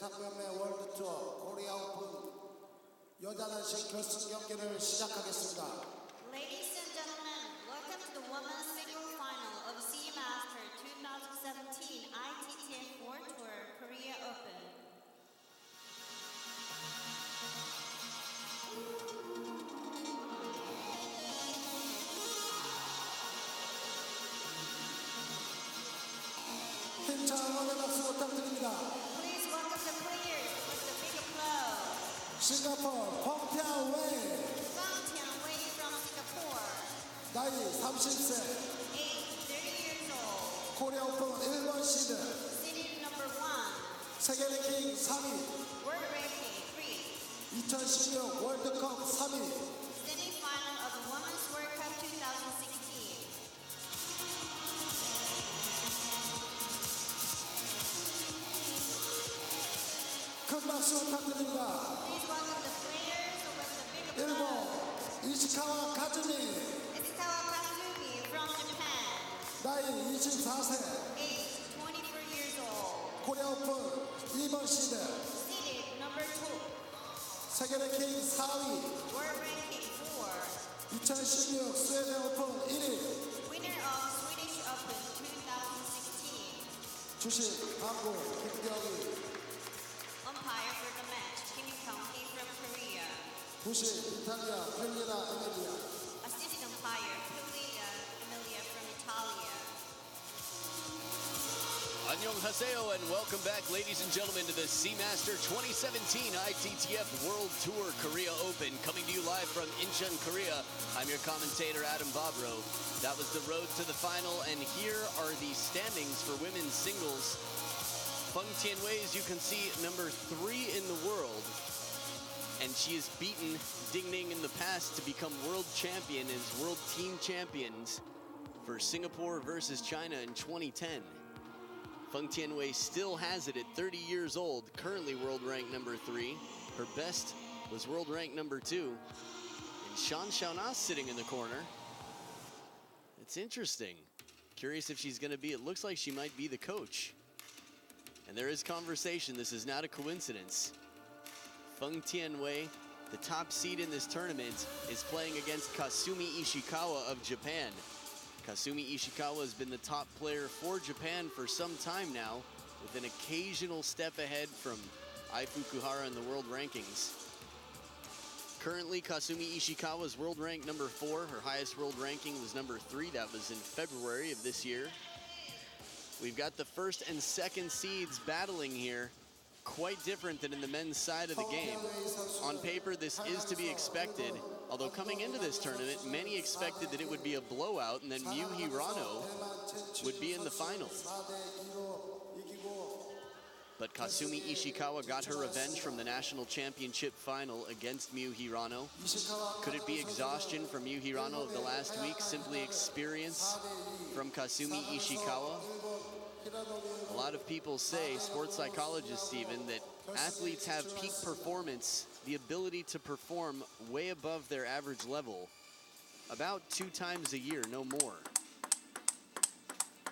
탑연매 월드 투어 코리아 오픈 여자 단식 결승 경기를 시작하겠습니다. Ladies and gentlemen, welcome to the women's single final of Seamaster 2017 ITTF World Tour Korea Open. 힘찬 원의 박수 부탁드립니다. Please welcome the players with the big applause. 싱가포르 펑 티안웨이 FENG Tianwei from Singapore, 나이 30세 age 30 years old, 코리아 오픈 1번 시드 seeded number 1, 세계 랭킹 3위 world ranking 3, 2016 월드컵 3위 semi-final of the Women's World Cup 2016. 큰 박수 부탁드립니다. Please welcome the players with the big 일본 applause. 이시카와 가즈미 ISHIKAWA Kasumi from Japan, 나이 24세 age 24 years old, 코리아 오픈 2번 시드 seeded number 2, 세계 랭킹 4위 world ranking 4, 2016 스웨덴 오픈 1위 winner of Swedish Open 2016. 주식 한국 김경희 Umpire for the match, Kim Kyung-hee from Korea. 부식 이탈리아 펠리나 에밀리아 Assist umpire, Pilia Emilia from Italia. Annyeonghaseyo and welcome back, ladies and gentlemen, to the Seamaster 2017 ITTF World Tour Korea Open, coming to you live from Incheon, Korea. I'm your commentator, Adam Bobrow. That was the road to the final, and here are the standings for women's singles. FENG Tianwei, as you can see, number 3 in the world, and she has beaten Ding Ning in the past to become world champion as world team champions for Singapore versus China in 2010. FENG Tianwei still has it at 30 years old, currently world ranked number 3. Her best was world ranked number 2. And Shan Xiaonas sitting in the corner. It's interesting. Curious if she's going to be, it looks like she might be the coach. And there is conversation, this is not a coincidence. FENG Tianwei, the top seed in this tournament, is playing against Kasumi Ishikawa of Japan. Kasumi Ishikawa has been the top player for Japan for some time now, with an occasional step ahead from Ai Fukuhara in the world rankings. Currently, Kasumi Ishikawa is world ranked number 4. Her highest world ranking was number 3. That was in February of this year. We've got the first and second seeds battling here. Quite different than in the men's side of the game. On paper, this is to be expected. Although coming into this tournament, many expected that it would be a blowout and then Miu Hirano would be in the finals. But Kasumi Ishikawa got her revenge from the national championship final against Miu Hirano. Could it be exhaustion from Miu Hirano of the last week? Simply experience from Kasumi Ishikawa? A lot of people say, sports psychologists even, that athletes have peak performance, the ability to perform way above their average level, about 2 times a year, no more.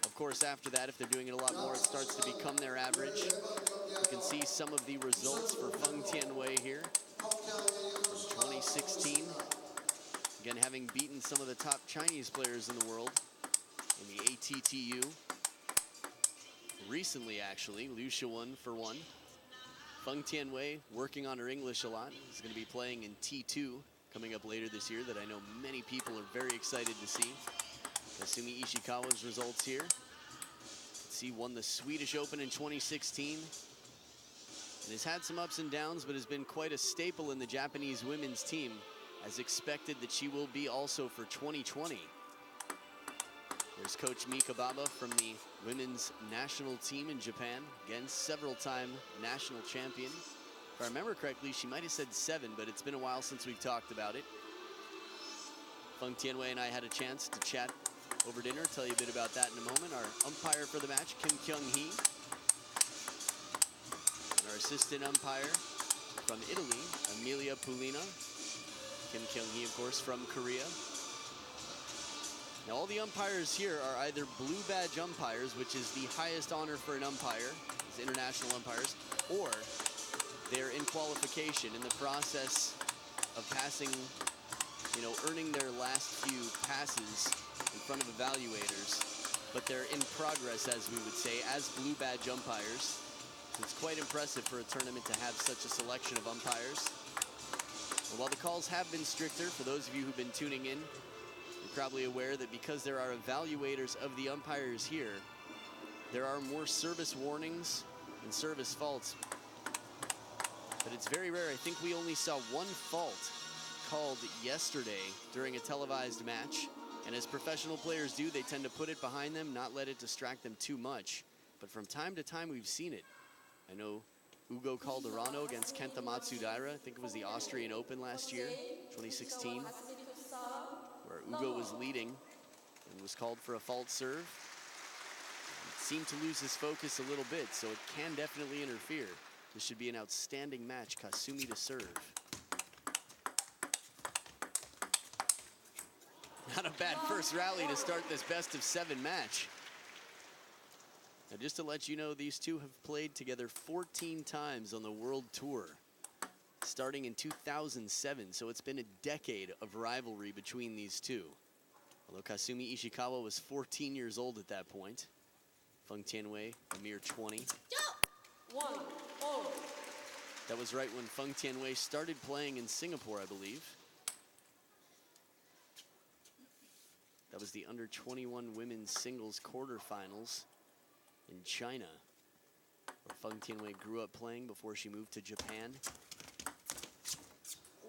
Of course, after that, if they're doing it a lot more, it starts to become their average. You can see some of the results for FENG Tianwei here from 2016. Again, having beaten some of the top Chinese players in the world in the ATTU. Recently, actually, Liu Shiwen for one. FENG Tianwei working on her English a lot. Is going to be playing in T2 coming up later this year that I know many people are very excited to see. Kasumi Ishikawa's results here. She won the Swedish Open in 2016 and has had some ups and downs, but has been quite a staple in the Japanese women's team, as expected that she will be also for 2020. There's Coach Mika Baba from the women's national team in Japan. Again, several-time national champion. If I remember correctly, she might have said 7, but it's been a while since we've talked about it. FENG Tianwei and I had a chance to chat over dinner, tell you a bit about that in a moment. Our umpire for the match, Kim Kyung-hee. And our assistant umpire from Italy, Emilia Pulina. Kim Kyung-hee, of course, from Korea. Now, all the umpires here are either blue badge umpires, which is the highest honor for an umpire. as international umpires, or they're in qualification in the process of passing, you know, earning their last few passes in front of evaluators, but they're in progress, as we would say, as blue badge umpires. So it's quite impressive for a tournament to have such a selection of umpires. And while the calls have been stricter, for those of you who've been tuning in, you're probably aware that because there are evaluators of the umpires here, there are more service warnings and service faults. But it's very rare. I think we only saw one fault called yesterday during a televised match. And as professional players do, they tend to put it behind them, not let it distract them too much. But from time to time, we've seen it. I know Ugo Calderano against Kenta Matsudaira. I think it was the Austrian Open last year, 2016, where Ugo was leading and was called for a false serve. It seemed to lose his focus a little bit, so it can definitely interfere. This should be an outstanding match. Kasumi to serve. Not a bad first rally to start this best-of-7 match. Now, just to let you know, these two have played together 14 times on the World Tour, starting in 2007, so it's been a decade of rivalry between these two. Although Kasumi Ishikawa was 14 years old at that point. FENG Tianwei, a mere 20. That was right when FENG Tianwei started playing in Singapore, I believe. That was the under-21 women's singles quarterfinals in China, where FENG Tianwei grew up playing before she moved to Japan.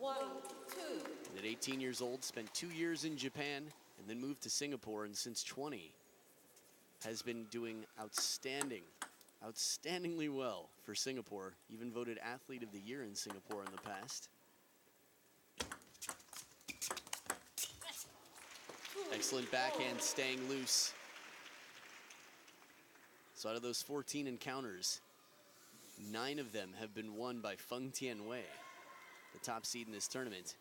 And at 18 years old, spent 2 years in Japan and then moved to Singapore, and since 20 has been doing outstandingly well for Singapore. Even voted Athlete of the Year in Singapore in the past. Excellent backhand, staying loose. So out of those 14 encounters, 9 of them have been won by FENG Tianwei, the top seed in this tournament.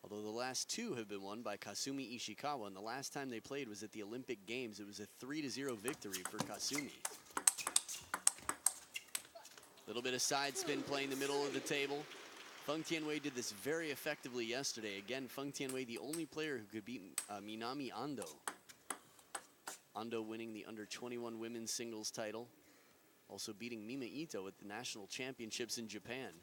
Although the last 2 have been won by Kasumi Ishikawa, and the last time they played was at the Olympic Games. It was a 3-0 victory for Kasumi. Little bit of side spin playing the middle of the table. FENG Tianwei did this very effectively yesterday. Again, FENG Tianwei, the only player who could beat Minami Ando. Ando winning the under-21 women's singles title. Also beating Mima Ito at the national championships in Japan.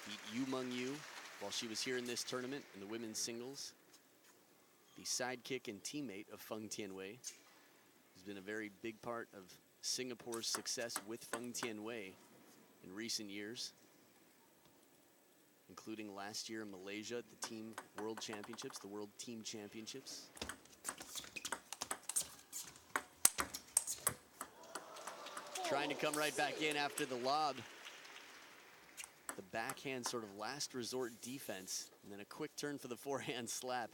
Beat Yu Meng Yu while she was here in this tournament in the women's singles. The sidekick and teammate of FENG Tianwei. Has been a very big part of Singapore's success with FENG Tianwei in recent years, including last year in Malaysia at the Team World Championships, the World Team Championships. Trying to come right back in after the lob. The backhand sort of last resort defense, and then a quick turn for the forehand slap.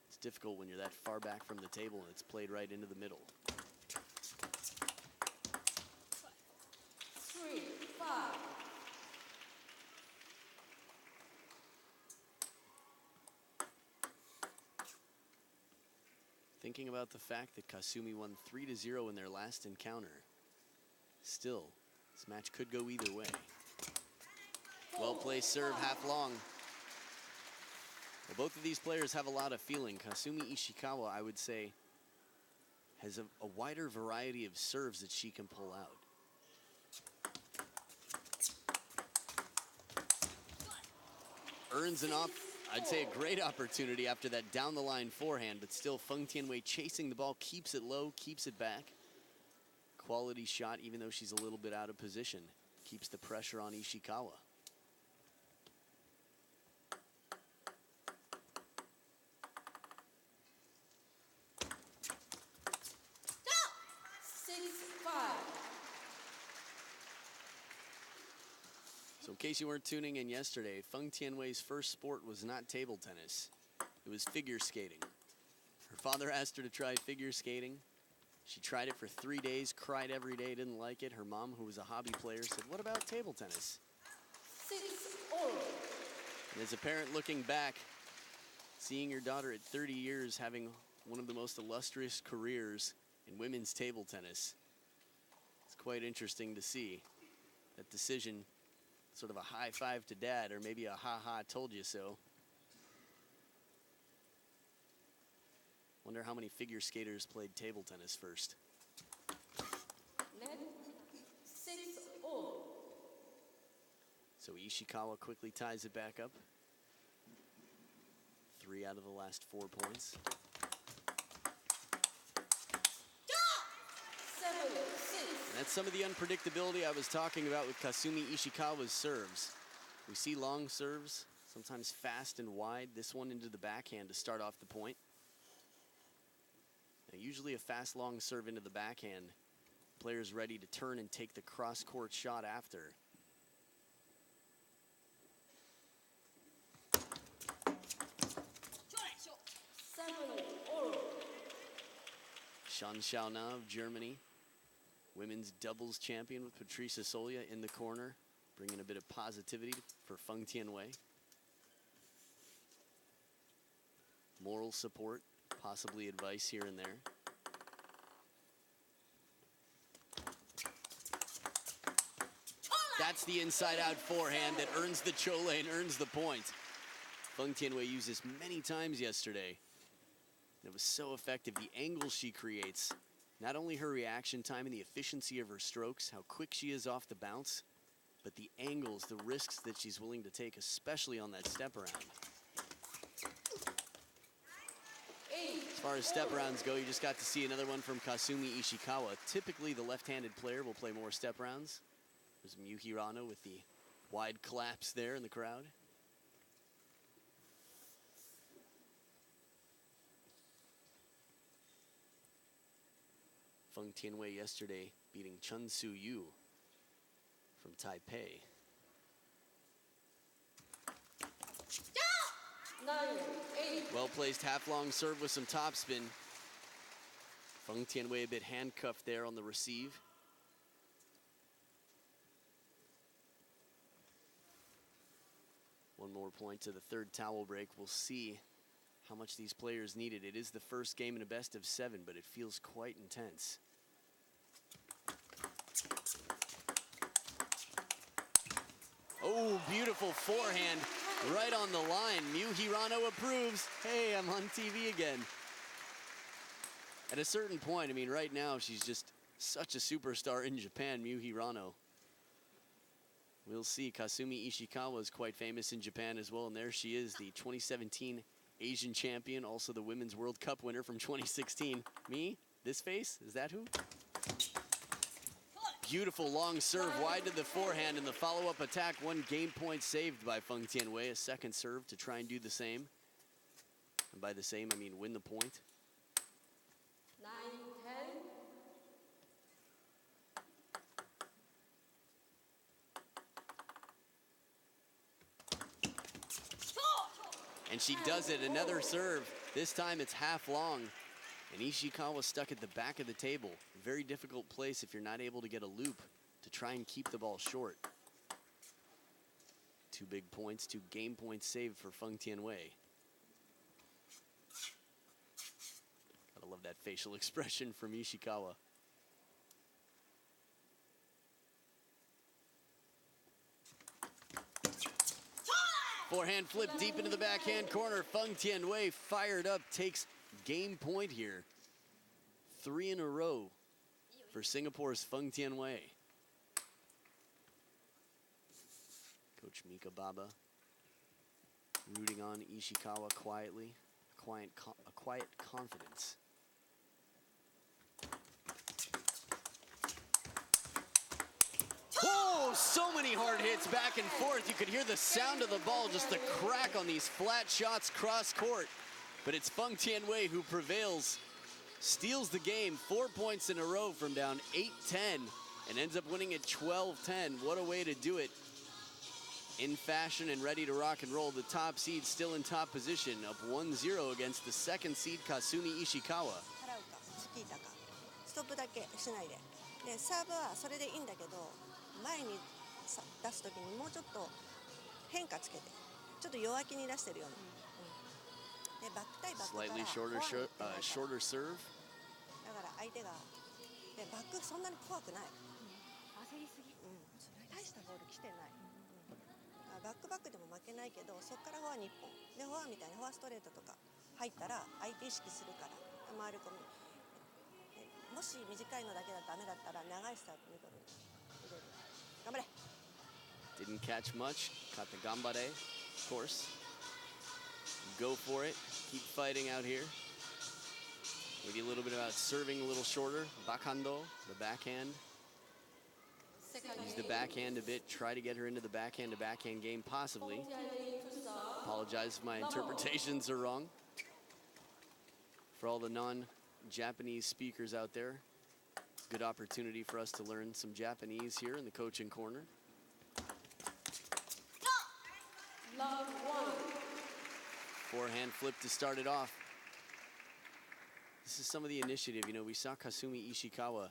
It's difficult when you're that far back from the table and it's played right into the middle. 3-5. Thinking about the fact that Kasumi won 3-0 in their last encounter, still, this match could go either way. Well-placed serve, half long. Well, both of these players have a lot of feeling. Kasumi Ishikawa, I would say, has a wider variety of serves that she can pull out. Earns I'd say a great opportunity after that down-the-line forehand, but still FENG Tianwei chasing the ball, keeps it low, keeps it back. Quality shot, even though she's a little bit out of position. Keeps the pressure on Ishikawa. So in case you weren't tuning in yesterday, FENG Tianwei's first sport was not table tennis. It was figure skating. Her father asked her to try figure skating. She tried it for 3 days, cried every day, didn't like it. Her mom, who was a hobby player, said, "What about table tennis?" And as a parent looking back, Seeing your daughter at 30 years having one of the most illustrious careers in women's table tennis, it's quite interesting to see. That decision, sort of a high five to dad, or maybe a ha-ha told you so. Wonder how many figure skaters played table tennis first. Net 6-0. So Ishikawa quickly ties it back up. 3 out of the last 4 points. 7-6. And that's some of the unpredictability I was talking about with Kasumi Ishikawa's serves. We see long serves, sometimes fast and wide. This one into the backhand to start off the point. Now, usually a fast long serve into the backhand, player's ready to turn and take the cross-court shot after. Shan Xiaona of Germany, women's doubles champion with Patricia Solia in the corner, bringing a bit of positivity for FENG Tianwei. Moral support, possibly advice here and there. That's the inside-out forehand that earns the chole and earns the point. FENG Tianwei used this many times yesterday. It was so effective. The angles she creates, not only her reaction time and the efficiency of her strokes, how quick she is off the bounce, but the angles, the risks that she's willing to take, especially on that step around. As far as step rounds go, you just got to see another one from Kasumi Ishikawa. Typically, the left-handed player will play more step rounds. There's Miyu Hirano with the wide collapse there in the crowd. FENG Tianwei yesterday beating Chun Soo Yu from Taipei. 9-8. Well-placed half-long serve with some topspin. FENG Tianwei a bit handcuffed there on the receive. One more point to the third towel break. We'll see how much these players need it. It is the first game in a best of 7, but it feels quite intense. Oh, beautiful forehand right on the line. Miyu Hirano approves. Hey, I'm on TV again. At a certain point, I mean, right now, she's just such a superstar in Japan, Miyu Hirano. We'll see. Kasumi Ishikawa is quite famous in Japan as well, and there she is, the 2017 Asian champion, also the Women's World Cup winner from 2016. Me? This face? Is that who? Beautiful long serve wide to the forehand, and the follow-up attack. 1 game point saved by FENG Tianwei. A second serve to try and do the same. And by the same, I mean win the point. 9-10. And she does it, another serve. This time it's half long. And Ishikawa stuck at the back of the table. Very difficult place if you're not able to get a loop to try and keep the ball short. 2 big points, 2 game points saved for FENG Tianwei. Gotta love that facial expression from Ishikawa. Forehand flip deep into the backhand corner. FENG Tianwei fired up, takes game point here. 3 in a row for Singapore's FENG Tianwei. Coach Mika Baba rooting on Ishikawa quietly, a quiet confidence. Oh, so many hard hits back and forth. You could hear the sound of the ball, just the crack on these flat shots cross court. But it's FENG Tianwei who prevails, steals the game, 4 points in a row from down 8-10, and ends up winning at 12-10. What a way to do it. In fashion and ready to rock and roll. The top seed still in top position, up 1-0 against the second seed Kasumi Ishikawa. チキータかストップだけしないででサーブはそれでいいんだけど前に出す時にもうちょっと変化つけてちょっと弱気に出してるような、でバック対バックから Slightly フォアに shorter serve. だから相手がでバックそんなに怖くない、焦りすぎ。大したボール来てない、バックバックでも負けないけどそこからフォアに1本でフォアみたいにフォアストレートとか入ったら相手意識するから回り込みもし短いのだけだとダメだったら長いスタートミドルに入れる頑張れ Didn't catch much. Caught the gambare, of course. Go for it. Keep fighting out here. Maybe a little bit about serving a little shorter. Bakhando, the backhand. Use the backhand a bit. Try to get her into the backhand to backhand game, possibly. Apologize if my interpretations are wrong. For all the non-Japanese speakers out there, good opportunity for us to learn some Japanese here in the coaching corner. Love 1. Forehand flip to start it off. This is some of the initiative. You know, we saw Kasumi Ishikawa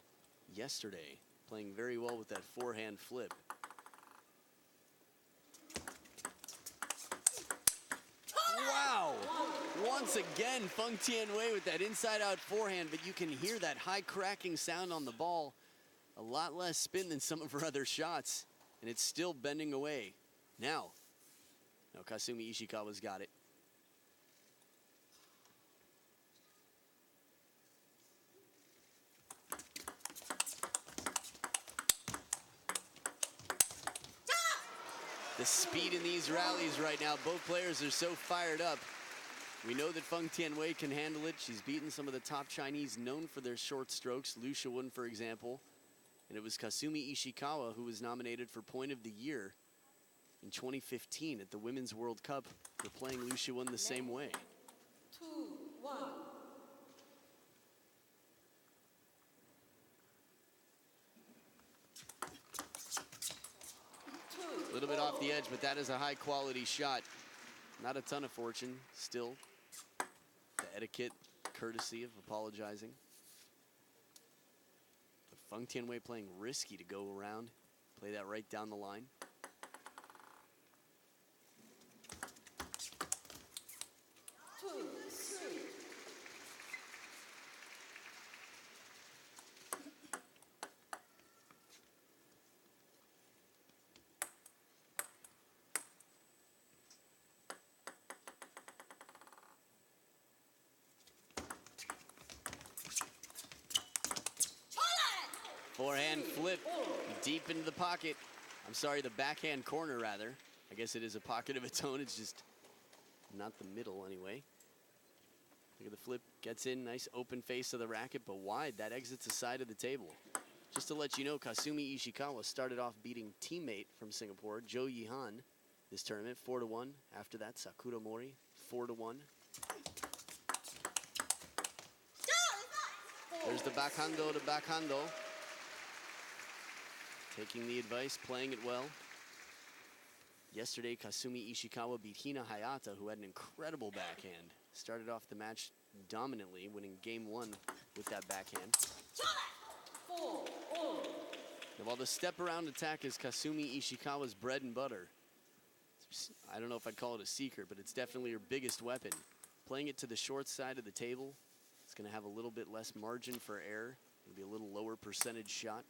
yesterday playing very well with that forehand flip. Wow! Once again, FENG Tianwei with that inside-out forehand, but you can hear that high cracking sound on the ball. A lot less spin than some of her other shots, and it's still bending away. Now Kasumi Ishikawa's got it. The speed in these rallies right now, both players are so fired up. We know that FENG Tianwei can handle it. She's beaten some of the top Chinese known for their short strokes, Liu Shiwen, for example. And it was Kasumi Ishikawa who was nominated for Point of the Year in 2015 at the Women's World Cup for playing Liu Shiwen the same way. 2-1. A little bit off the edge, but that is a high quality shot. Not a ton of fortune, still. The etiquette, courtesy of apologizing. But FENG Tianwei playing risky to go around. Play that right down the line. Forehand flip deep into the pocket. I'm sorry, the backhand corner rather. I guess it is a pocket of its own. It's just not the middle anyway. Look at the flip, gets in, nice open face of the racket, but wide. That exits the side of the table. Just to let you know, Kasumi Ishikawa started off beating teammate from Singapore, Jo Yihan, this tournament, 4-1. After that, Sakura Mori, 4-1. There's the backhando to backhando. Taking the advice, playing it well. Yesterday, Kasumi Ishikawa beat Hina Hayata, who had an incredible backhand. Started off the match dominantly, winning game 1 with that backhand. Now, while the step-around attack is Kasumi Ishikawa's bread and butter, I don't know if I'd call it a secret, but it's definitely her biggest weapon. Playing it to the short side of the table, it's going to have a little bit less margin for error. It'll be a little lower percentage shot.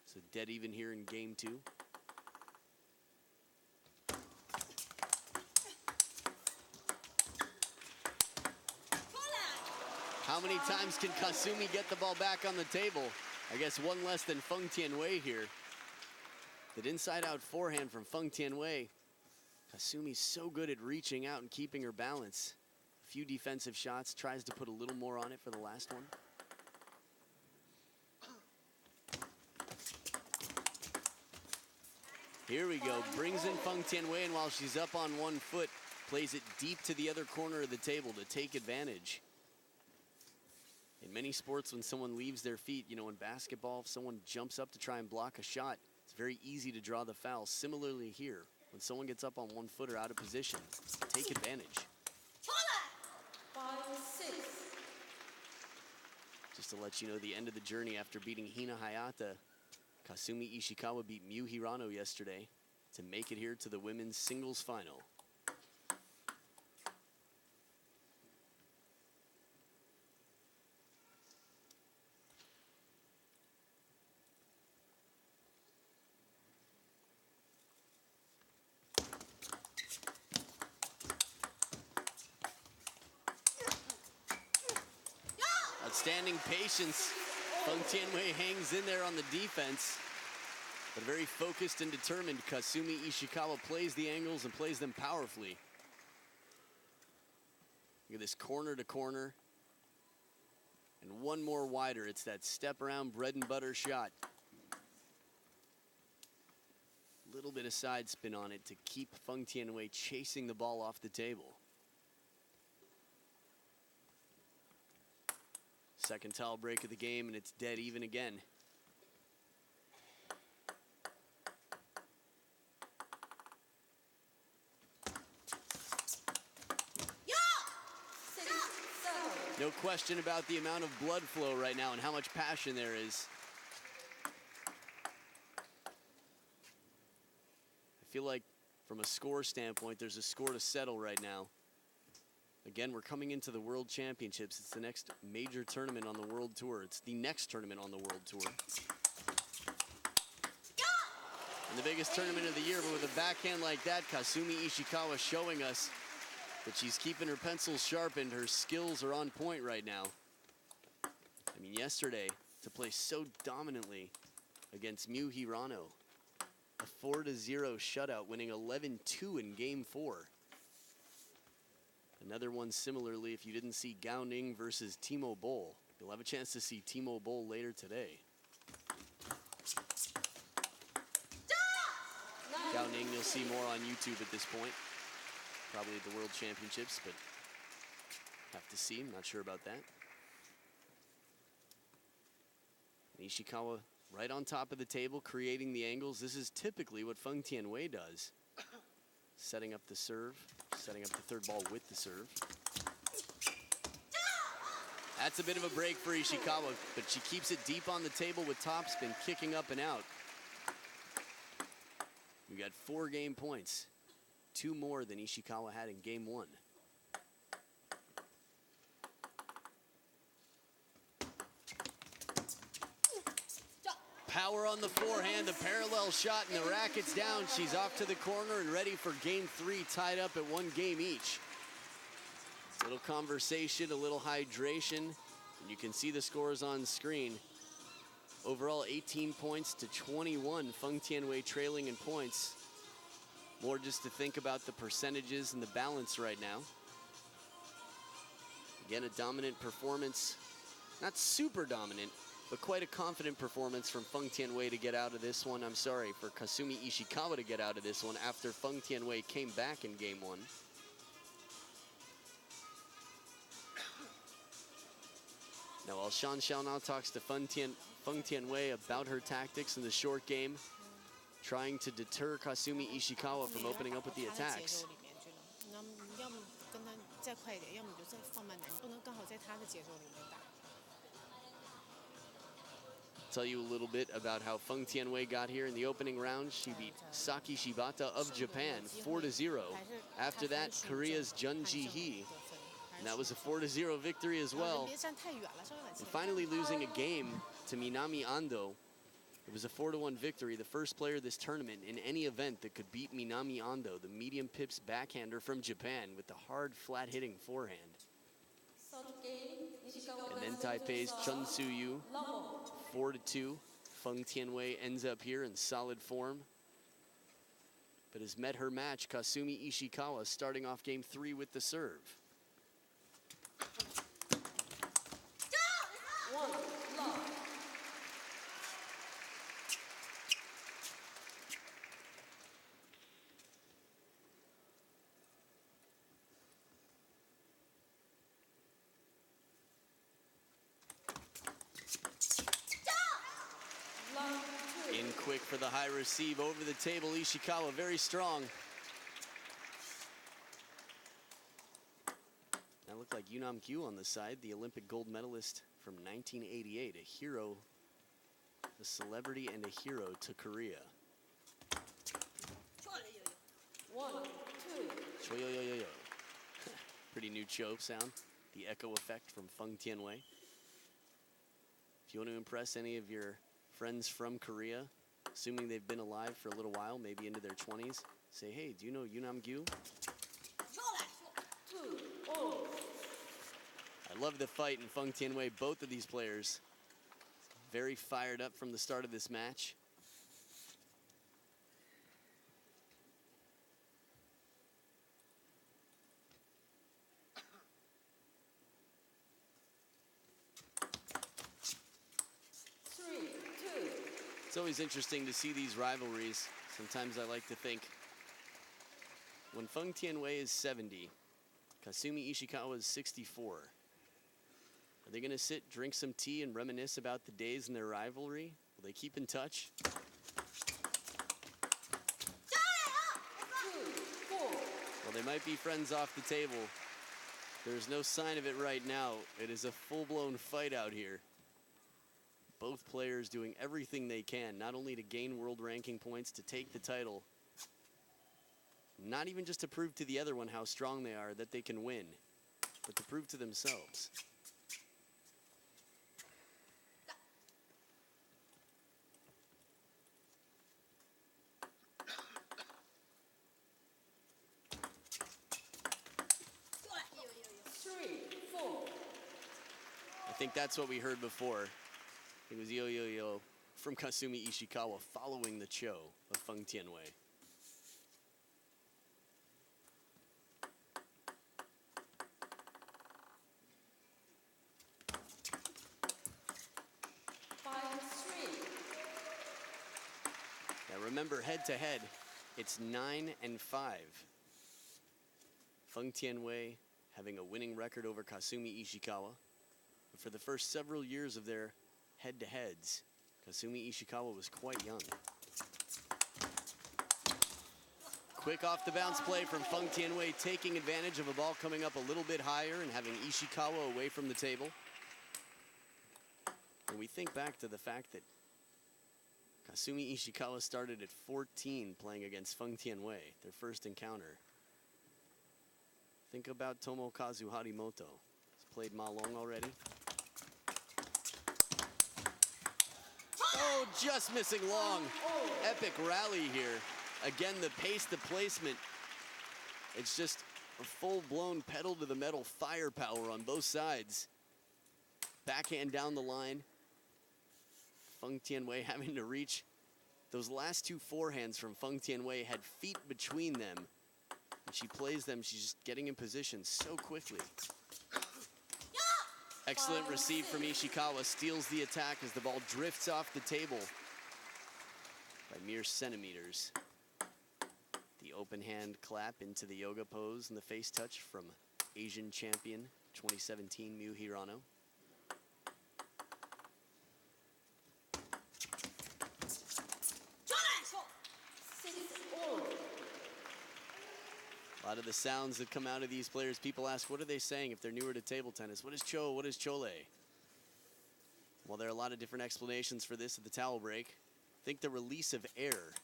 So dead even here in game 2. How many times can Kasumi get the ball back on the table? I guess one less than FENG Tianwei here. That inside-out forehand from FENG Tianwei. Kasumi's so good at reaching out and keeping her balance. A few defensive shots, tries to put a little more on it for the last one. Here we go, brings in FENG Tianwei, and while she's up on one foot, plays it deep to the other corner of the table to take advantage. In many sports, when someone leaves their feet, you know, in basketball, if someone jumps up to try and block a shot, it's very easy to draw the foul. Similarly here, when someone gets up on one foot or out of position, take advantage. 5-6. Just to let you know, the end of the journey after beating Hina Hayata, Kasumi Ishikawa beat Miu Hirano yesterday to make it here to the women's singles final. Outstanding patience. Feng Tianwei hangs in there on the defense. But very focused and determined, Kasumi Ishikawa plays the angles and plays them powerfully. Look at this corner to corner. And one more wider. It's that step around bread and butter shot. Little bit of side spin on it to keep Feng Tianwei chasing the ball off the table. Second towel break of the game, and it's dead even again. No question about the amount of blood flow right now and how much passion there is. I feel like from a score standpoint, there's a score to settle right now. Again, we're coming into the World Championships. It's the next major tournament on the World Tour. It's the next tournament on the World Tour. And the biggest tournament of the year, but with a backhand like that, Kasumi Ishikawa showing us that she's keeping her pencils sharpened. Her skills are on point right now. I mean, yesterday, to play so dominantly against Miu Hirano. A 4-0 shutout, winning 11-2 in Game 4. Another one similarly, if you didn't see Gao Ning versus Timo Boll. You'll have a chance to see Timo Boll later today. Gao Ning you'll see more on YouTube at this point. Probably at the World Championships, but have to see. I'm not sure about that. Ishikawa right on top of the table, creating the angles. This is typically what Feng Tianwei does. Setting up the serve, setting up the third ball with the serve. That's a bit of a break for Ishikawa, but she keeps it deep on the table with topspin, kicking up and out. We got 4 game points. 2 more than Ishikawa had in Game 1. Power on the forehand, the parallel shot, and the racket's down. She's off to the corner and ready for Game 3, tied up at 1 game each. A little conversation, a little hydration, and you can see the scores on screen. Overall, 18 points to 21. Feng Tianwei trailing in points. More just to think about the percentages and the balance right now. Again, a dominant performance. Not super dominant, but quite a confident performance from Feng Tianwei to get out of this one. I'm sorry, for Kasumi Ishikawa to get out of this one after Feng Tianwei came back in Game 1. Now, while Shan Xiaonao talks to Feng Tianwei about her tactics in the short game, trying to deter Kasumi Ishikawa from opening up with the attacks. Tell you a little bit about how Feng Tianwei got here in the opening round. She beat Saki Shibata of Japan 4-0. After that, Korea's Jun Ji-hee. And that was a 4-0 victory as well. And finally losing a game to Minami Ando. It was a 4-1 victory, the first player this tournament in any event that could beat Minami Ando, the medium pips backhander from Japan, with the hard, flat-hitting forehand. And then Taipei's Chun Su-yu, 4-2. Feng Tianwei ends up here in solid form, but has met her match, Kasumi Ishikawa, starting off Game 3 with the serve. In quick for the high receive over the table. Ishikawa very strong. That looked like Yoonam Kyu on the side, the Olympic gold medalist from 1988, a hero, a celebrity and a hero to Korea. 1, 2. Choyoyoyoyo. Pretty new Cho sound, the echo effect from Feng Tianwei. If you want to impress any of your friends from Korea, assuming they've been alive for a little while, maybe into their 20s, say, hey, do you know Yoonam Kyu? I love the fight in Feng Tianwei. Both of these players very fired up from the start of this match. It's always interesting to see these rivalries. Sometimes I like to think, when Feng Tianwei is 70, Kasumi Ishikawa is 64. Are they going to sit, drink some tea, and reminisce about the days in their rivalry? Will they keep in touch? Well, they might be friends off the table. There's no sign of it right now. It is a full-blown fight out here. Both players doing everything they can, not only to gain world ranking points, to take the title, not even just to prove to the other one how strong they are, that they can win, but to prove to themselves. I think that's what we heard before. It was yo yo yo from Kasumi Ishikawa following the cho of Feng Tianwei. Now remember, head to head, it's 9-5. Feng Tianwei having a winning record over Kasumi Ishikawa. But for the first several years of their head-to-heads, Kasumi Ishikawa was quite young. Quick off-the-bounce play from Feng Tianwei, taking advantage of a ball coming up a little bit higher and having Ishikawa away from the table. And we think back to the fact that Kasumi Ishikawa started at 14 playing against Feng Tianwei, their first encounter. Think about Tomokazu Harimoto. He's played Ma Long already. Oh, just missing long. Epic rally here. Again, the pace, the placement. It's just a full-blown pedal to the metal firepower on both sides. Backhand down the line. Feng Tianwei having to reach. Those last two forehands from Feng Tianwei had feet between them. And she plays them, she's just getting in position so quickly. Excellent receive from Ishikawa, steals the attack as the ball drifts off the table by mere centimeters. The open hand clap into the yoga pose and the face touch from Asian champion 2017 Miu Hirano. A lot of the sounds that come out of these players, people ask, what are they saying if they're newer to table tennis? What is cho? What is chole? Well, there are a lot of different explanations for this at the towel break. I think the release of air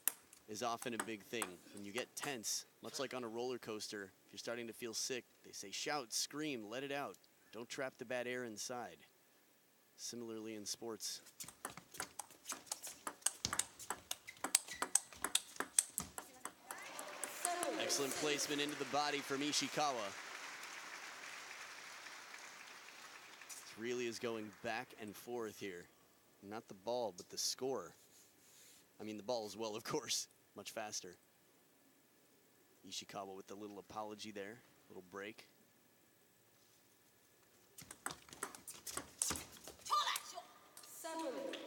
is often a big thing. When you get tense, much like on a roller coaster, if you're starting to feel sick, they say shout, scream, let it out. Don't trap the bad air inside. Similarly in sports. Excellent placement into the body from Ishikawa. This really is going back and forth here. Not the ball, but the score. I mean, the ball as well, of course. Much faster. Ishikawa with the little apology there. Little break.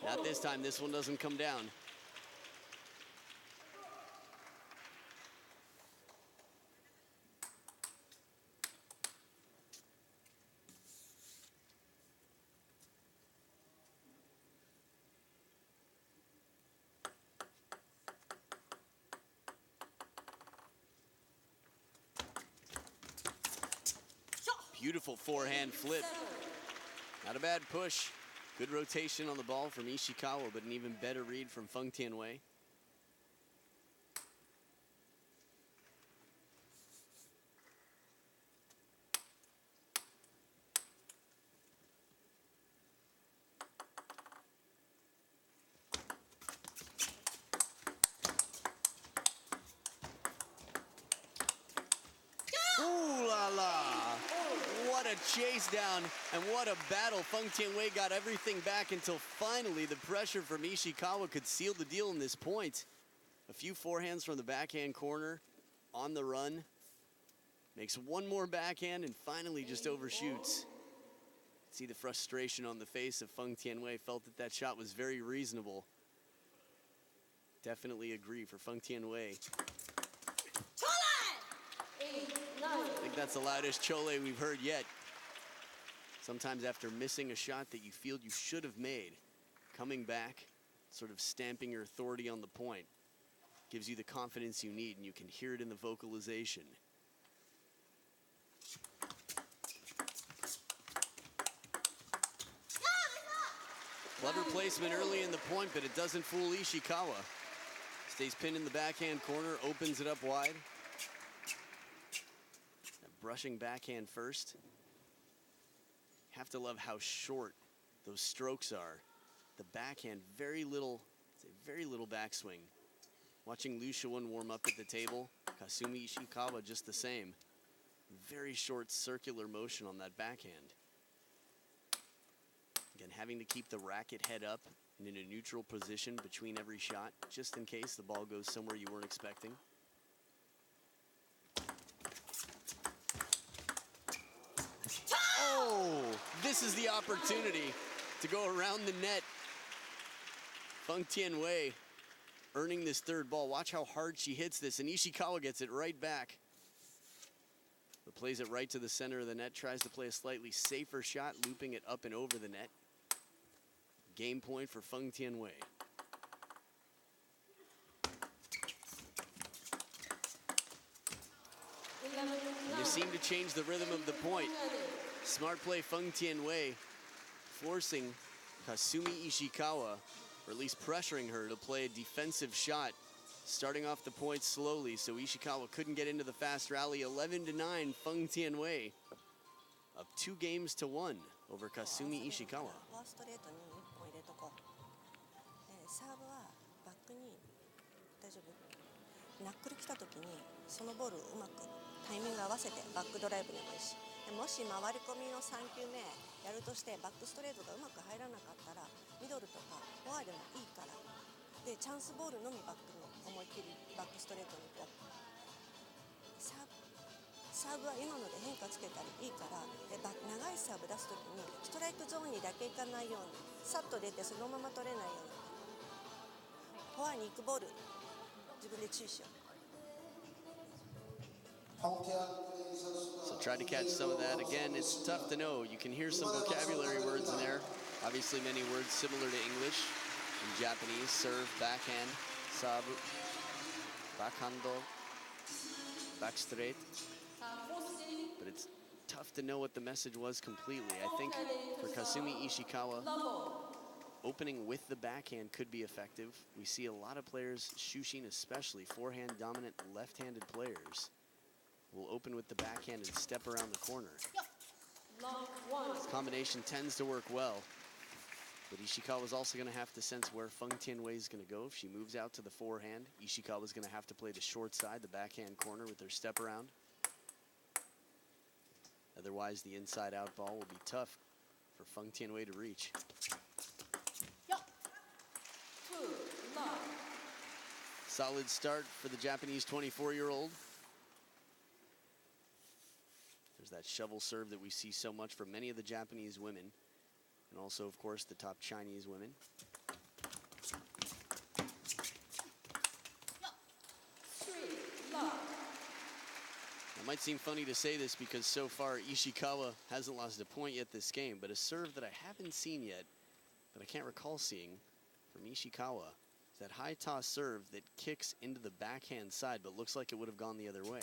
Not this time. This one doesn't come down. Beautiful forehand flip. Not a bad push. Good rotation on the ball from Ishikawa, but an even better read from Feng Tianwei. Ooh la la. What a chase down, and what a battle. Feng Tianwei got everything back until finally the pressure from Ishikawa could seal the deal in this point. A few forehands from the backhand corner, on the run. Makes one more backhand and finally just overshoots. See the frustration on the face of Feng Tianwei. Felt that that shot was very reasonable. Definitely agree for Feng Tianwei. I think that's the loudest chole we've heard yet. Sometimes after missing a shot that you feel you should have made, coming back, sort of stamping your authority on the point, gives you the confidence you need, and you can hear it in the vocalization. Clever placement early in the point, but it doesn't fool Ishikawa. Stays pinned in the backhand corner, opens it up wide. Brushing backhand first. Have to love how short those strokes are. The backhand, very little backswing. Watching Liu Shiwen warm up at the table, Kasumi Ishikawa just the same. Very short circular motion on that backhand. Again, having to keep the racket head up and in a neutral position between every shot, just in case the ball goes somewhere you weren't expecting. Oh, this is the opportunity to go around the net. Feng Tianwei earning this third ball. Watch how hard she hits this, and Ishikawa gets it right back. But plays it right to the center of the net, tries to play a slightly safer shot, looping it up and over the net. Game point for Feng Tianwei. You seem to change the rhythm of the point. Smart play Feng Tianwei, forcing Kasumi Ishikawa, or at least pressuring her to play a defensive shot, starting off the point slowly so Ishikawa couldn't get into the fast rally. 11-9, Feng Tianwei up 2-1 over Kasumi Ishikawa. サーブはバックに大丈夫ナックル来た時にそのボールをうまくタイミング合わせてバックドライブでもいいしもし回り込みの3球目やるとしてバックストレートがうまく入らなかったらミドルとかフォアでもいいからでチャンスボールのみバックの思いっきりバックストレートに行こうサーブは今ので変化つけたりいいからで長いサーブ出す時にストライクゾーンにだけ行かないようにさっと出てそのまま取れないようにフォアに行くボール自分で注意しよう So try to catch some of that. Again, it's tough to know. You can hear some vocabulary words in there. Obviously many words similar to English. In Japanese, serve, backhand, sabu, backhando, back straight. But it's tough to know what the message was completely. I think for Kasumi Ishikawa, opening with the backhand could be effective. We see a lot of players, Shushin especially, forehand dominant left-handed players, will open with the backhand and step around the corner. This combination tends to work well, but Ishikawa is also going to have to sense where Feng Tianwei is going to go. If she moves out to the forehand, Ishikawa is going to have to play the short side, the backhand corner with their step around. Otherwise, the inside-out ball will be tough for Feng Tianwei to reach. Solid start for the Japanese 24-year-old. There's that shovel serve that we see so much from many of the Japanese women, and also, of course, the top Chinese women. It might seem funny to say this because so far Ishikawa hasn't lost a point yet this game, but a serve that I haven't seen yet, that I can't recall seeing from Ishikawa, is that high toss serve that kicks into the backhand side but looks like it would have gone the other way.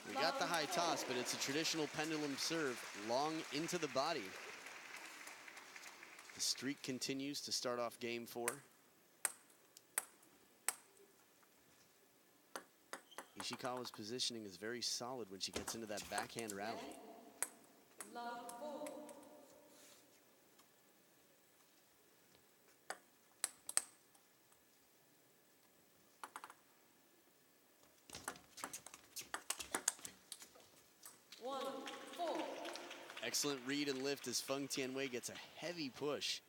We got the high toss, but it's a traditional pendulum serve, long into the body. The streak continues to start off game 4. Ishikawa's positioning is very solid when she gets into that backhand rally. Excellent read and lift as FENG Tianwei gets a heavy push.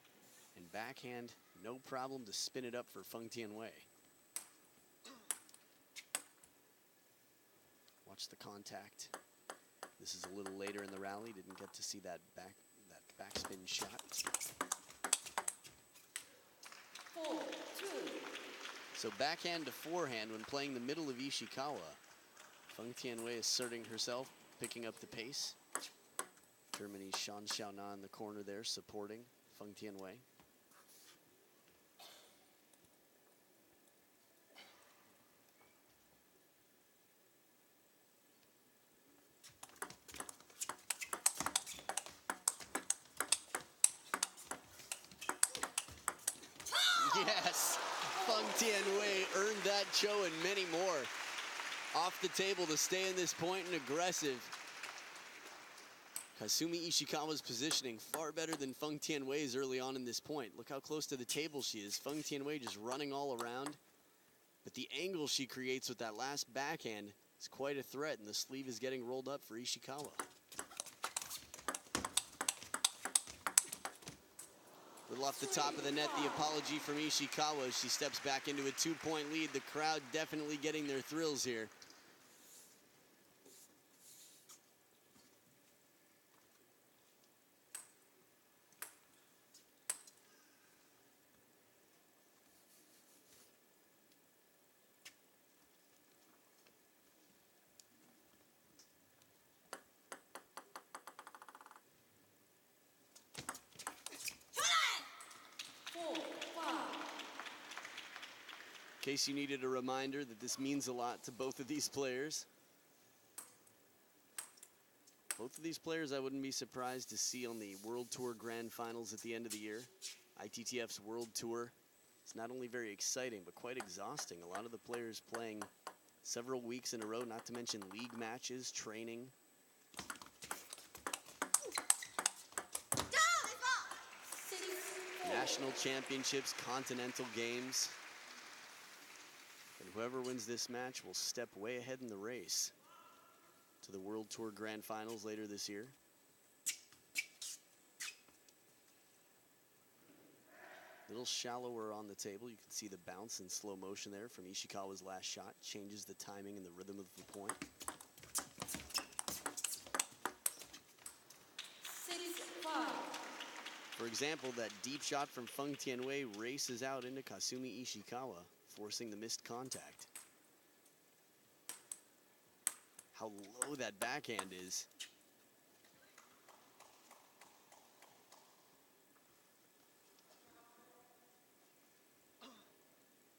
And backhand, no problem to spin it up for FENG Tianwei. Watch the contact. This is a little later in the rally. Didn't get to see that backspin shot. 4-2. So backhand to forehand when playing the middle of Ishikawa. FENG Tianwei asserting herself, picking up the pace. Germany's Shan Xiaona in the corner there, supporting FENG Tianwei. Yes, FENG Tianwei earned that cho and many more. Off the table to stay in this point and aggressive. Kasumi Ishikawa's positioning far better than FENG Tianwei's early on in this point. Look how close to the table she is. FENG Tianwei just running all around. But the angle she creates with that last backhand is quite a threat, and the sleeve is getting rolled up for Ishikawa. Little off the top of the net, the apology from Ishikawa as she steps back into a 2-point lead. The crowd definitely getting their thrills here. In case you needed a reminder that this means a lot to both of these players. Both of these players I wouldn't be surprised to see on the World Tour Grand Finals at the end of the year. ITTF's World Tour is not only very exciting, but quite exhausting. A lot of the players playing several weeks in a row, not to mention league matches, training. National championships, continental games. And whoever wins this match will step way ahead in the race to the World Tour Grand Finals later this year. A little shallower on the table. You can see the bounce in slow motion there from Ishikawa's last shot. Changes the timing and the rhythm of the point. 6-5. For example, that deep shot from FENG Tianwei races out into Kasumi Ishikawa, forcing the missed contact. How low that backhand is.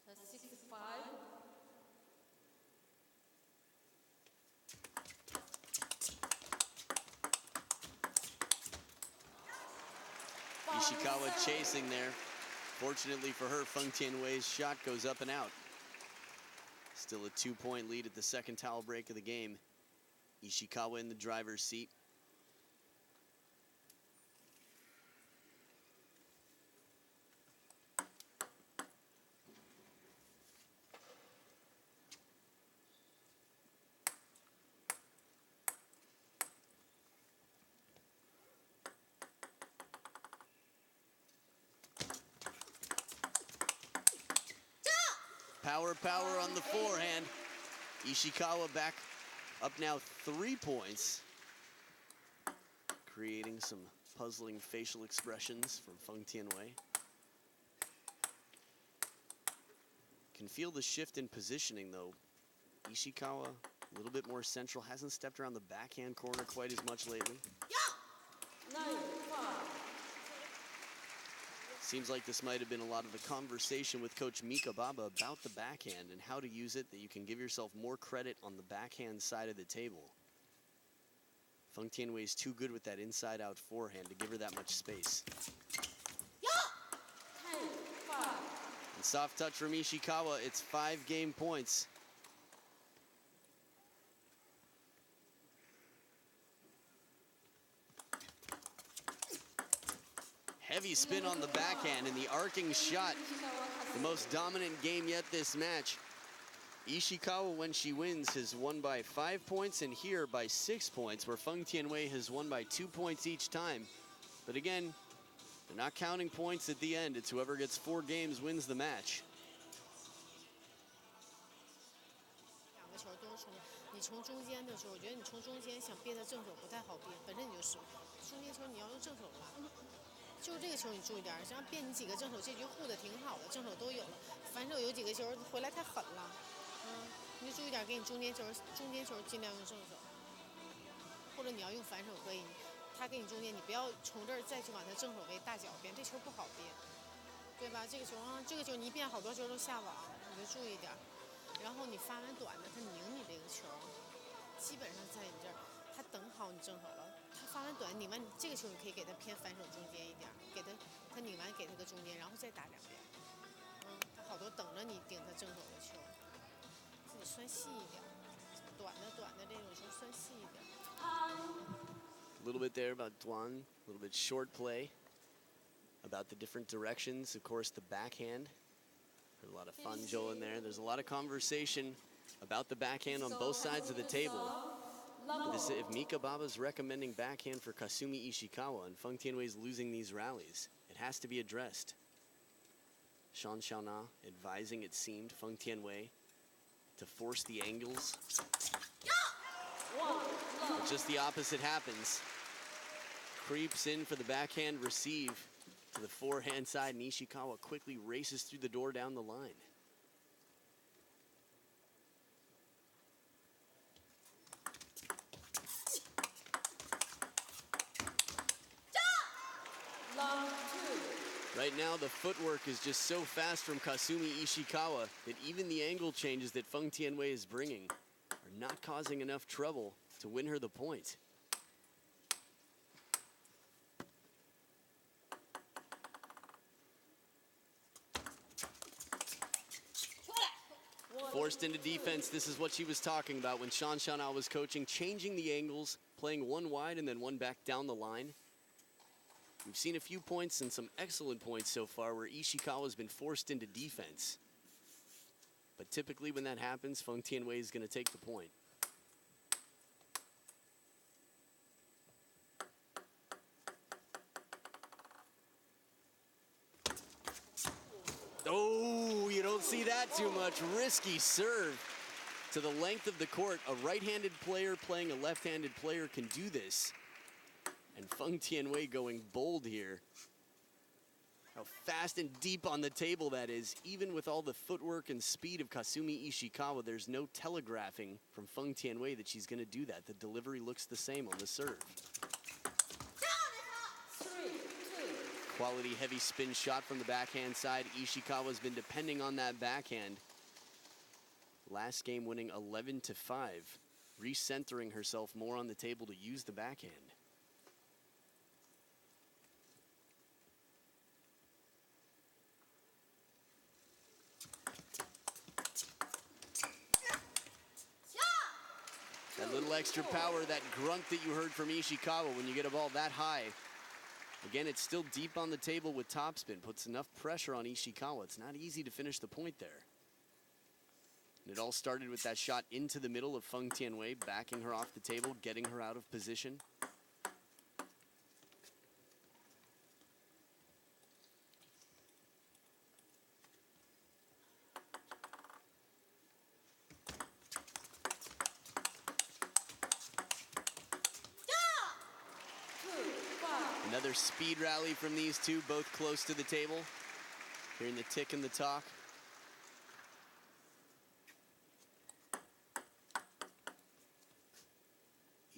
That's 6-5. Ishikawa chasing there. Fortunately for her, FENG Tianwei's shot goes up and out. Still a 2-point lead at the second towel break of the game. Ishikawa in the driver's seat. Power on the forehand. Ishikawa back up now 3 points. Creating some puzzling facial expressions from FENG Tianwei. Can feel the shift in positioning though. Ishikawa a little bit more central, hasn't stepped around the backhand corner quite as much lately. 9-5. Seems like this might have been a lot of the conversation with Coach Mika Baba about the backhand and how to use it, that you can give yourself more credit on the backhand side of the table. FENG Tianwei is too good with that inside-out forehand to give her that much space. 10-5. And soft touch from Ishikawa, it's 5 game points. Heavy spin on the backhand and the arcing shot. The most dominant game yet this match. Ishikawa, when she wins, has won by 5 points, and here by 6 points, where FENG Tianwei has won by 2 points each time. But again, they're not counting points at the end. It's whoever gets 4 games wins the match. 两个球都是从你从中间的时候，我觉得你从中间想憋在正手不太好憋，本身你就是中间球你要用正手拉，就是这个球你注意点，这样变你几个正手，这局护的挺好的，正手都有了，反手有几个球回来太狠了，你就注意点，给你中间球尽量用正手，或者你要用反手可以，他给你中间，你不要从这儿再去往他正手为大脚边，这球不好憋，对吧？这个球你一变好多球都下网，你就注意点。 然后你发完短的，他拧你这个球，基本上在你这儿，他等好你正手了。他发完短拧完，这个球你可以给他偏反手中间一点，给他拧完给他个中间，然后再打两边。他好多等着你顶他正手的球，自己算细一点，短的这种球算细一点。A little bit there about Duan, a little bit short play about the different directions. Of course, the backhand. There's a lot of funjo in there. There's a lot of conversation about the backhand on both sides of the table. If Mika Baba's recommending backhand for Kasumi Ishikawa and FENG Tianwei's losing these rallies, it has to be addressed. Shan Xiaona advising, it seemed, FENG Tianwei to force the angles. But just the opposite happens. Creeps in for the backhand receive to the forehand side, and Ishikawa quickly races through the door down the line. Right now, the footwork is just so fast from Kasumi Ishikawa that even the angle changes that FENG Tianwei is bringing are not causing enough trouble to win her the point. Forced into defense, this is what she was talking about when Shan Xiaona was coaching, changing the angles, playing one wide and then one back down the line. We've seen a few points and some excellent points so far where Ishikawa's been forced into defense. But typically when that happens, FENG Tianwei is going to take the point. Oh, you don't see that too much. Risky serve to the length of the court. A right-handed player playing a left-handed player can do this. And FENG Tianwei going bold here. How fast and deep on the table that is. Even with all the footwork and speed of Kasumi Ishikawa, there's no telegraphing from FENG Tianwei that she's going to do that. The delivery looks the same on the serve. Quality heavy spin shot from the backhand side. Ishikawa's been depending on that backhand. Last game winning 11-5, recentering herself more on the table to use the backhand. That little extra power, that grunt that you heard from Ishikawa when you get a ball that high. Again, it's still deep on the table with topspin. Puts enough pressure on Ishikawa. It's not easy to finish the point there. And it all started with that shot into the middle of FENG Tianwei, backing her off the table, getting her out of position. Another speed rally from these two, both close to the table. Hearing the tick and the talk.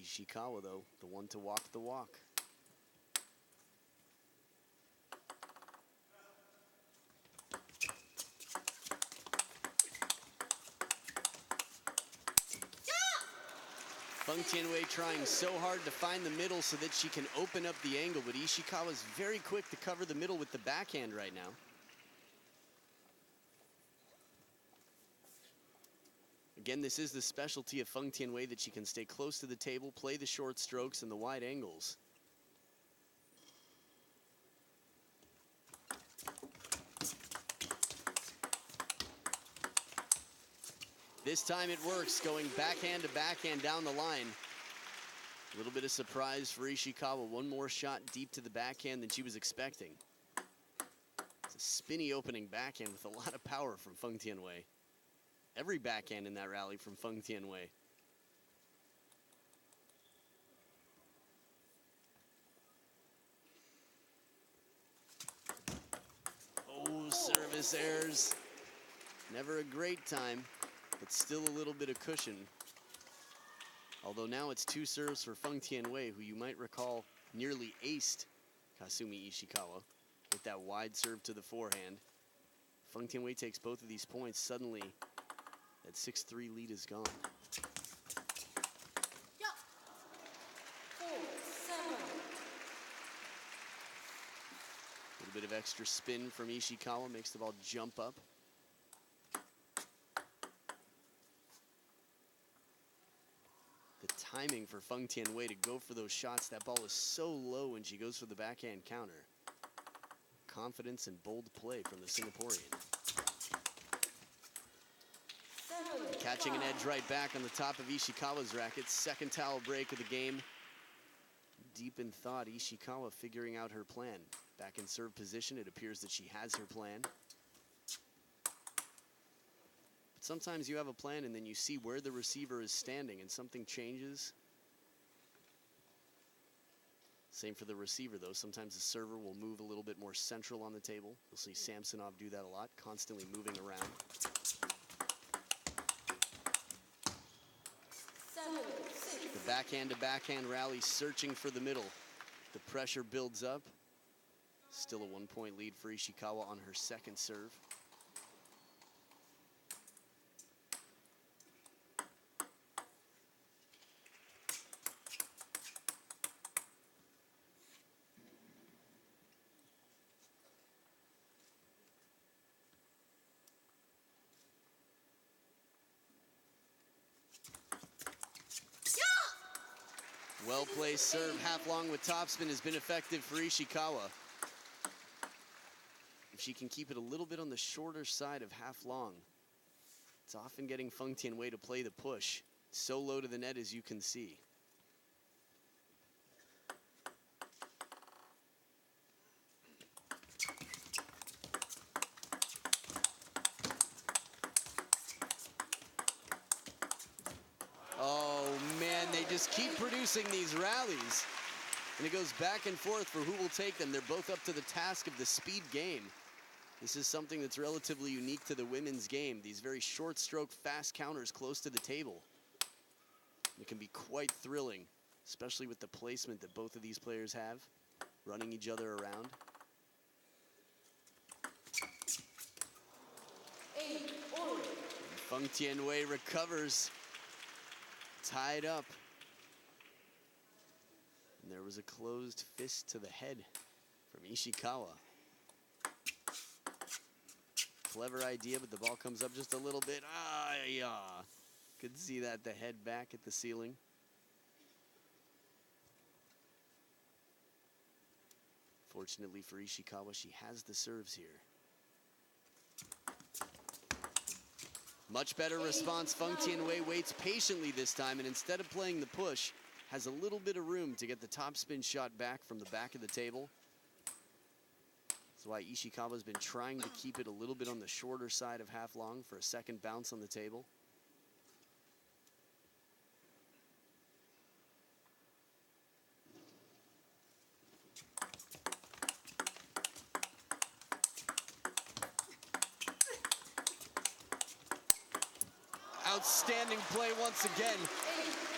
Ishikawa, though, the one to walk the walk. FENG Tianwei trying so hard to find the middle so that she can open up the angle, but Ishikawa's very quick to cover the middle with the backhand right now. Again, this is the specialty of FENG Tianwei, that she can stay close to the table, play the short strokes and the wide angles. This time it works, going backhand to backhand down the line. A little bit of surprise for Ishikawa. One more shot deep to the backhand than she was expecting. It's a spinny opening backhand with a lot of power from FENG Tianwei. Every backhand in that rally from FENG Tianwei. Oh, service errors. Never a great time, but still a little bit of cushion. Although now it's two serves for FENG Tianwei, who you might recall nearly aced Kasumi Ishikawa with that wide serve to the forehand. FENG Tianwei takes both of these points. Suddenly, that 6-3 lead is gone. 4-7. A little bit of extra spin from Ishikawa makes the ball jump up. The timing for FENG Tianwei to go for those shots, that ball is so low when she goes for the backhand counter. Confidence and bold play from the Singaporean. Catching an edge right back on the top of Ishikawa's racket. Second towel break of the game. Deep in thought, Ishikawa figuring out her plan. Back in serve position, it appears that she has her plan. But sometimes you have a plan and then you see where the receiver is standing and something changes. Same for the receiver though. Sometimes the server will move a little bit more central on the table. You'll see Samsonov do that a lot, constantly moving around. 7-6. The backhand to backhand rally searching for the middle. The pressure builds up. Still a 1-point lead for Ishikawa on her second serve. Well-placed serve, half long with topspin has been effective for Ishikawa. If she can keep it a little bit on the shorter side of half long, it's often getting FENG Tianwei to play the push. So low to the net as you can see. Oh man, they just keep producing these rallies. And it goes back and forth for who will take them. They're both up to the task of the speed game. This is something that's relatively unique to the women's game. These very short stroke, fast counters close to the table. It can be quite thrilling, especially with the placement that both of these players have, running each other around. 8-all. FENG Tianwei recovers. Tied up. And there was a closed fist to the head from Ishikawa. Clever idea, but the ball comes up just a little bit. Ah, yeah. Could see that, the head back at the ceiling. Fortunately for Ishikawa, she has the serves here. Much better response. FENG Tianwei waits patiently this time, and instead of playing the push, has a little bit of room to get the topspin shot back from the back of the table. That's why Ishikawa's been trying to keep it a little bit on the shorter side of half long for a second bounce on the table. Outstanding play once again.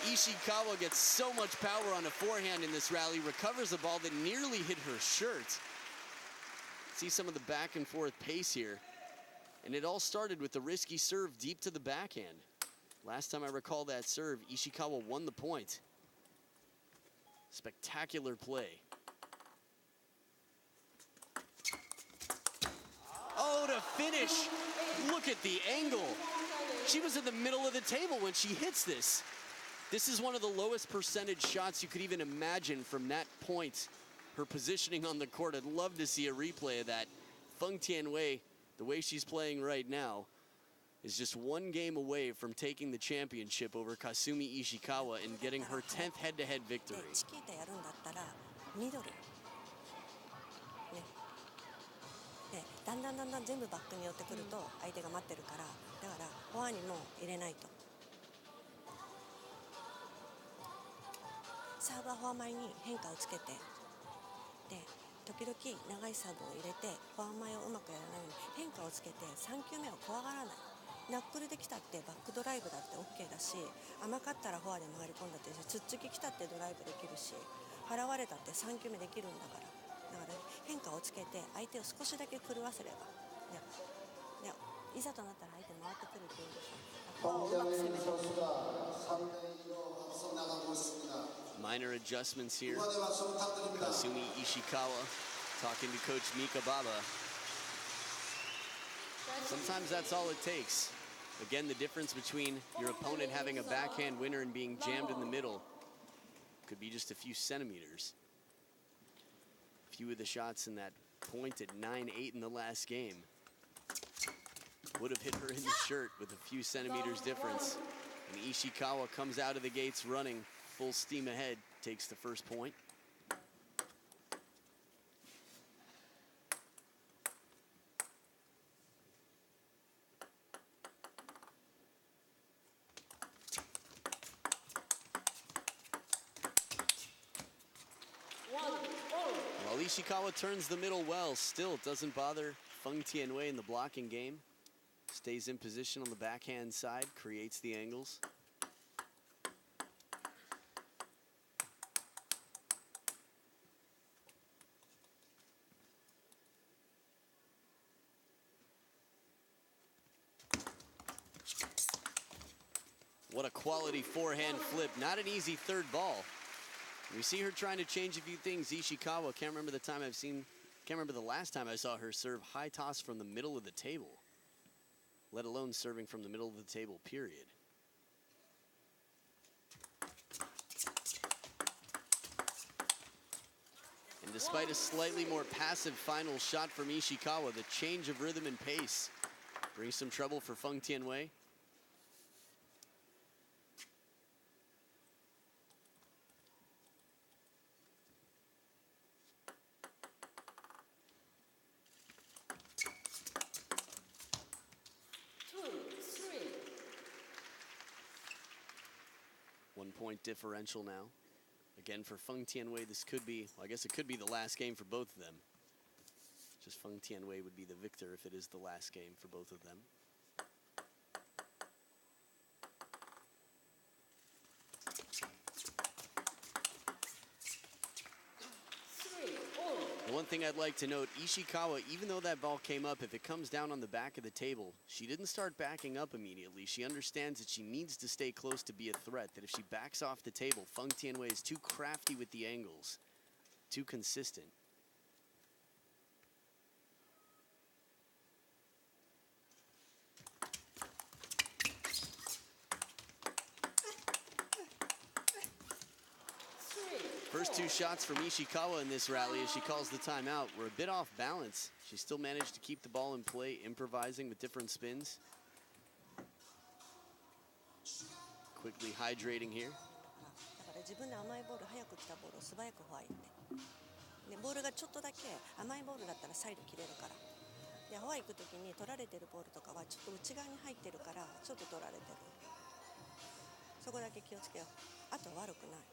Ishikawa gets so much power on a forehand in this rally, recovers a ball that nearly hit her shirt. See some of the back and forth pace here. And it all started with the risky serve deep to the backhand. Last time I recall that serve, Ishikawa won the point. Spectacular play. Oh, to finish. Look at the angle. She was in the middle of the table when she hits this. This is one of the lowest percentage shots you could even imagine from that point. Her positioning on the court, I'd love to see a replay of that. FENG Tianwei, the way she's playing right now, is just one game away from taking the championship over Kasumi Ishikawa and getting her 10th head-to-head で victory. チキータやるんだったらミドル、ね、でだんだん全部バックに寄ってくると相手が待ってるから、だからフォアにも入れないと。サーブはフォア前に変化をつけて、で時々長いサーブを入れてフォア前をうまくやらないように変化をつけて3球目を怖がらない。ナックルできたってバックドライブだって OK だし、甘かったらフォアで回り込んだってつっつききたってドライブできるし、払われたって3球目できるんだから、だから変化をつけて相手を少しだけ狂わせれば、でいざとなったら相手回ってくるっていうんですよ。フォアをうまく攻めて Minor adjustments here. Kasumi Ishikawa talking to Coach Mika Baba. Sometimes that's all it takes. Again, the difference between your opponent having a backhand winner and being jammed in the middle could be just a few centimeters. A few of the shots in that point at 9-8 in the last game would have hit her in the shirt with a few centimeters difference. And Ishikawa comes out of the gates running full steam ahead, takes the first point. While Ishikawa turns the middle well, still it doesn't bother FENG Tianwei in the blocking game. Stays in position on the backhand side, creates the angles. What a quality forehand flip. Not an easy third ball. We see her trying to change a few things. Ishikawa, can't remember the last time I saw her serve high toss from the middle of the table, let alone serving from the middle of the table, period. And despite a slightly more passive final shot from Ishikawa, the change of rhythm and pace brings some trouble for FENG Tianwei. Point differential now. Again, for FENG Tianwei, this could be, well, I guess it could be the last game for both of them. Just FENG Tianwei would be the victor if it is the last game for both of them. The one thing I'd like to note, Ishikawa, even though that ball came up, if it comes down on the back of the table, she didn't start backing up immediately. She understands that she needs to stay close to be a threat, that if she backs off the table, FENG Tianwei is too crafty with the angles, too consistent. First two shots from Ishikawa in this rally as she calls the timeout were a bit off balance. She still managed to keep the ball in play, improvising with different spins. Quickly hydrating here. だから自分で甘いボール、早く来たボールを素早くフォア行って、でボールがちょっとだけ甘いボールだったらサイド切れるから、でフォア行く時に取られてるボールとかはちょっと内側に入ってるからちょっと取られてる。そこだけ気をつけよう。あとは悪くない。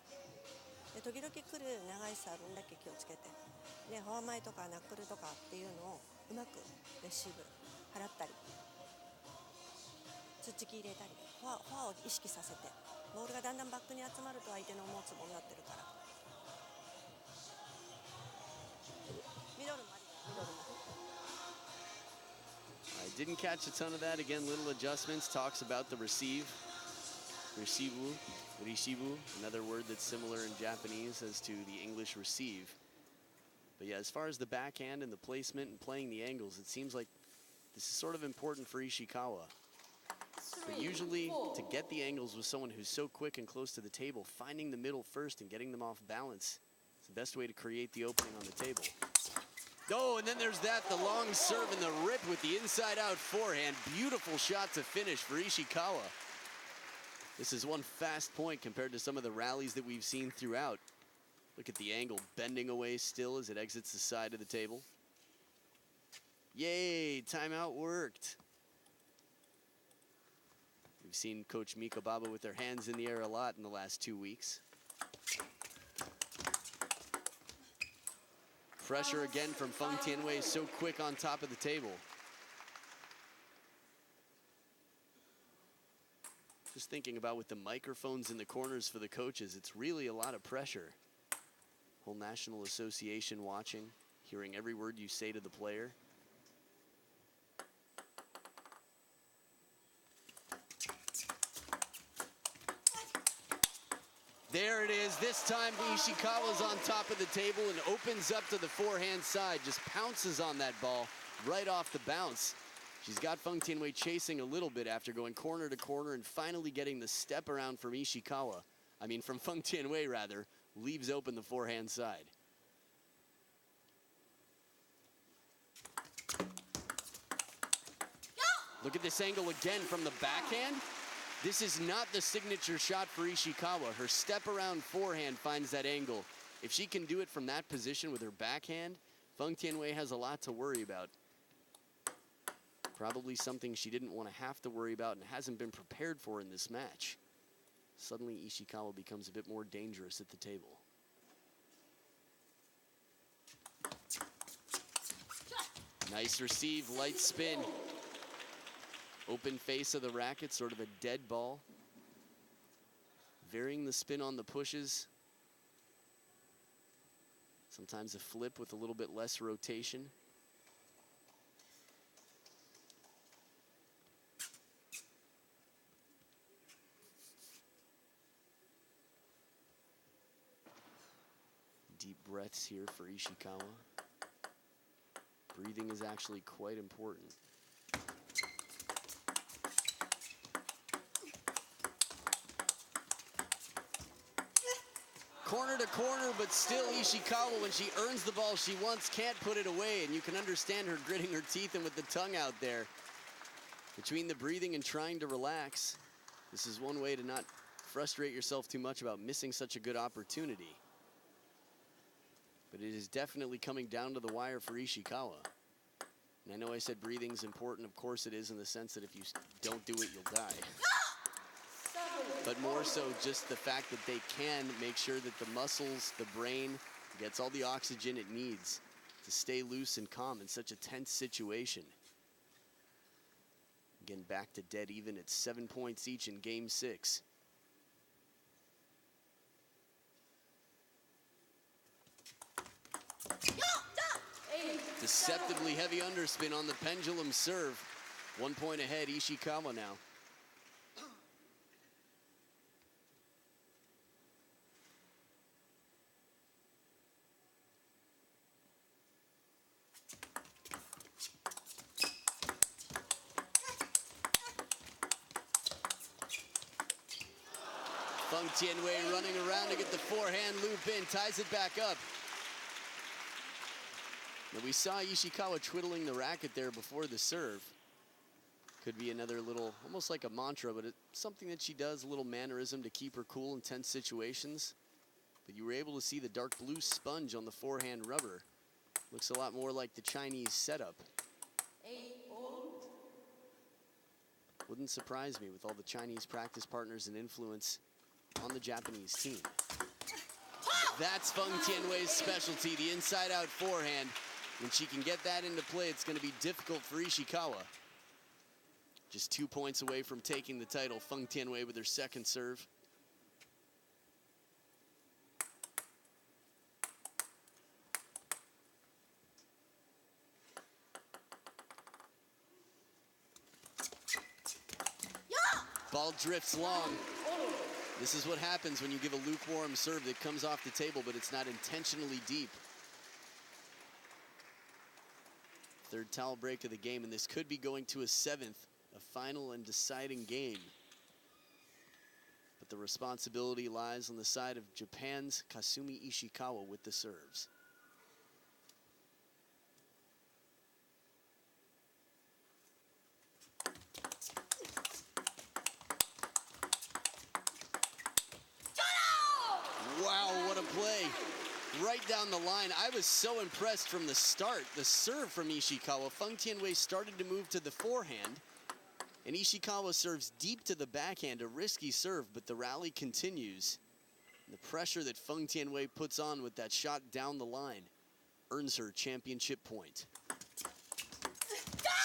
で時々来る長いサーブだけ気をつけて、でフォア前とかナックルとかっていうのをうまくレシーブ払ったり、つっつき入れたり、フォアを意識させて、ボールがだんだんバックに集まると相手の思うツボになってるから。ミドルもありだ、ミドルも。I didn't catch a ton of that. Again, little adjustments. Talks about the receive. Rishibu, another word that's similar in Japanese as to the English receive. But yeah, as far as the backhand and the placement and playing the angles, it seems like this is sort of important for Ishikawa. But usually, to get the angles with someone who's so quick and close to the table, finding the middle first and getting them off balance is the best way to create the opening on the table. Oh, and then there's that, the long serve and the rip with the inside-out forehand. Beautiful shot to finish for Ishikawa. This is one fast point compared to some of the rallies that we've seen throughout. Look at the angle bending away still as it exits the side of the table. Yay, timeout worked. We've seen Coach Miko Baba with their hands in the air a lot in the last 2 weeks. Pressure again from FENG Tianwei, so quick on top of the table. Just thinking about with the microphones in the corners for the coaches, it's really a lot of pressure. Whole National Association watching, hearing every word you say to the player. There it is. This time Ishikawa's on top of the table and opens up to the forehand side. Just pounces on that ball right off the bounce. She's got FENG Tianwei chasing a little bit after going corner to corner and finally getting the step around from Ishikawa. I mean, from FENG Tianwei rather, leaves open the forehand side. Look at this angle again from the backhand. This is not the signature shot for Ishikawa. Her step around forehand finds that angle. If she can do it from that position with her backhand, FENG Tianwei has a lot to worry about. Probably something she didn't want to have to worry about and hasn't been prepared for in this match. Suddenly Ishikawa becomes a bit more dangerous at the table. Nice receive, light spin. Open face of the racket, sort of a dead ball. Varying the spin on the pushes. Sometimes a flip with a little bit less rotation. Deep breaths here for Ishikawa. Breathing is actually quite important. Corner to corner, but still Ishikawa, when she earns the ball she wants, can't put it away, and you can understand her gritting her teeth and with the tongue out there. Between the breathing and trying to relax, this is one way to not frustrate yourself too much about missing such a good opportunity. But it is definitely coming down to the wire for Ishikawa. And I know I said breathing's important, of course it is, in the sense that if you don't do it, you'll die. But more so just the fact that they can make sure that the muscles, the brain, gets all the oxygen it needs to stay loose and calm in such a tense situation. Again, back to dead even at 7 points each in game 6. Deceptively heavy underspin on the pendulum serve. 1 point ahead, Ishikawa now. FENG Tianwei running around to get the forehand loop in, ties it back up. Now we saw Ishikawa twiddling the racket there before the serve. Could be another little, almost like a mantra, but it's something that she does, a little mannerism to keep her cool in tense situations. But you were able to see the dark blue sponge on the forehand rubber. Looks a lot more like the Chinese setup. Wouldn't surprise me with all the Chinese practice partners and influence on the Japanese team. That's FENG Tianwei's specialty, the inside-out forehand. When she can get that into play, it's going to be difficult for Ishikawa. Just 2 points away from taking the title. FENG Tianwei with her second serve. Ball drifts long. This is what happens when you give a lukewarm serve that comes off the table, but it's not intentionally deep. Third towel break of the game, and this could be going to a 7th, a final and deciding game. But the responsibility lies on the side of Japan's Kasumi Ishikawa with the serves. right down the line. I was so impressed from the start. The serve from Ishikawa. FENG Tianwei started to move to the forehand, and Ishikawa serves deep to the backhand, a risky serve, but the rally continues. The pressure that FENG Tianwei puts on with that shot down the line earns her championship point.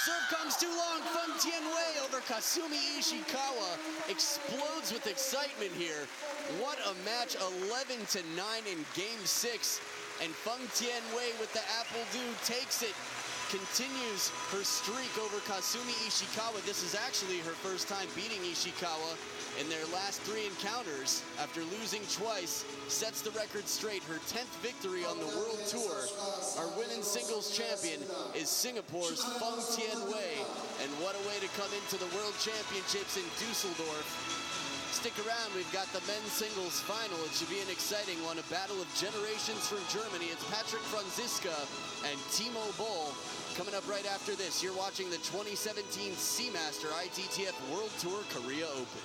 Serve comes too long. FENG Tianwei over Kasumi Ishikawa explodes with excitement here. What a match, 11-9 in game 6. And FENG Tianwei with the apple do takes it, continues her streak over Kasumi Ishikawa. This is actually her first time beating Ishikawa in their last 3 encounters. After losing twice, sets the record straight. Her 10th victory on the World Tour. Our women's singles champion is Singapore's FENG Tianwei. And what a way to come into the World Championships in Dusseldorf. Stick around, we've got the men's singles final. It should be an exciting one, a battle of generations from Germany. It's Patrick Franziska and Timo Boll. Coming up right after this, you're watching the 2017 Seamaster ITTF World Tour Korea Open.